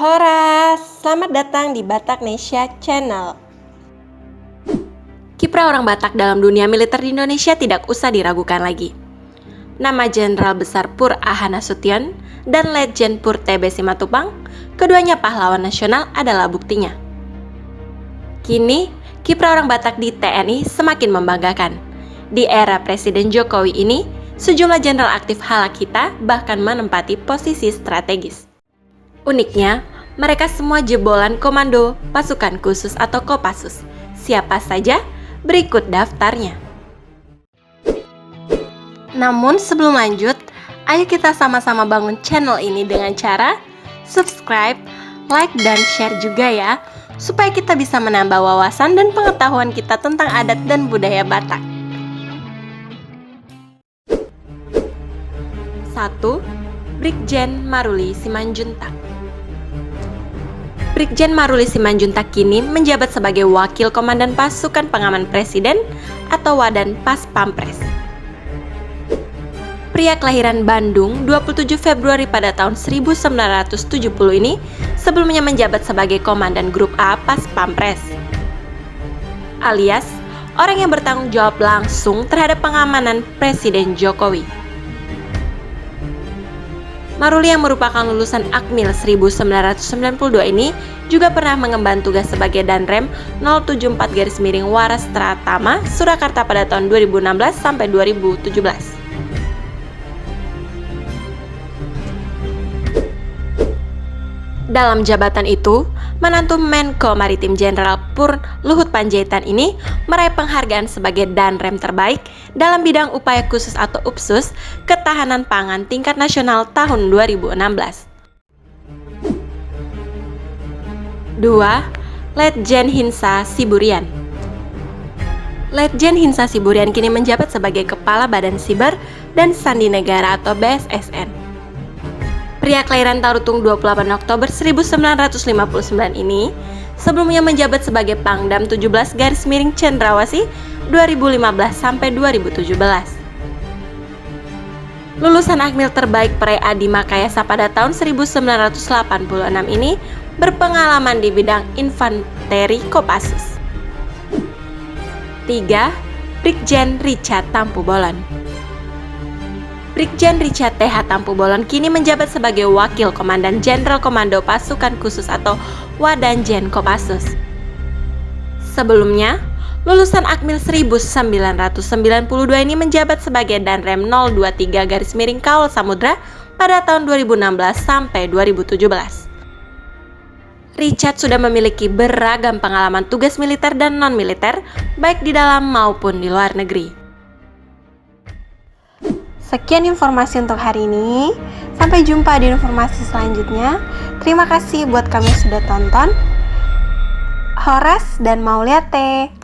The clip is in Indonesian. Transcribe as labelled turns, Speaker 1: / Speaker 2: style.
Speaker 1: Horas, selamat datang di Bataknesia Channel. Kiprah orang Batak dalam dunia militer di Indonesia tidak usah diragukan lagi. Nama Jenderal Besar Pur A. Nasution dan Letjen Pur T.B. Simatupang, keduanya pahlawan nasional adalah buktinya. Kini, kiprah orang Batak di TNI semakin membanggakan. Di era Presiden Jokowi ini, sejumlah jenderal aktif halak kita bahkan menempati posisi strategis. Uniknya, mereka semua jebolan komando pasukan khusus atau Kopassus. Siapa saja? Berikut daftarnya. Namun sebelum lanjut, ayo kita sama-sama bangun channel ini dengan cara subscribe, like, dan share juga ya, supaya kita bisa menambah wawasan dan pengetahuan kita tentang adat dan budaya Batak. 1. Brigjen Maruli Simanjuntak. Brigjen Maruli Simanjuntak kini menjabat sebagai Wakil Komandan Pasukan Pengaman Presiden atau Wadan Pas Pampres. Pria kelahiran Bandung 27 Februari pada tahun 1970 ini sebelumnya menjabat sebagai Komandan Grup A Pas Pampres, alias orang yang bertanggung jawab langsung terhadap pengamanan Presiden Jokowi. Maruli yang merupakan lulusan Akmil 1992 ini juga pernah mengemban tugas sebagai Danrem 074 Waras Tratama, Surakarta pada tahun 2016 sampai 2017. Dalam jabatan itu, menantu Menko Maritim Jenderal Pur Luhut Panjaitan ini meraih penghargaan sebagai Danrem terbaik dalam bidang upaya khusus atau UPSUS ketahanan pangan tingkat nasional tahun 2016. 2. Letjen Hinsa Siburian. Letjen Hinsa Siburian kini menjabat sebagai Kepala Badan Siber dan Sandi Negara atau BSSN. Pria kelahiran Tarutung 28 Oktober 1959 ini sebelumnya menjabat sebagai Pangdam 17 Cendrawasih 2015 sampai 2017. Lulusan Akmil terbaik peraih Adi Makayasa pada tahun 1986 ini berpengalaman di bidang infanteri Kopassus. 3. Brigjen Richard Tampu Bolon. Brigjen Richard T.H. Tampu Bolon kini menjabat sebagai Wakil Komandan Jenderal Komando Pasukan Khusus atau Wadanjen Kopassus. Sebelumnya, lulusan Akmil 1992 ini menjabat sebagai Danrem 023 Kaul Samudra pada tahun 2016 sampai 2017. Richard sudah memiliki beragam pengalaman tugas militer dan non-militer, baik di dalam maupun di luar negeri. Sekian informasi untuk hari ini. Sampai jumpa di informasi selanjutnya. Terima kasih buat kami yang sudah tonton. Horas dan Mauliate.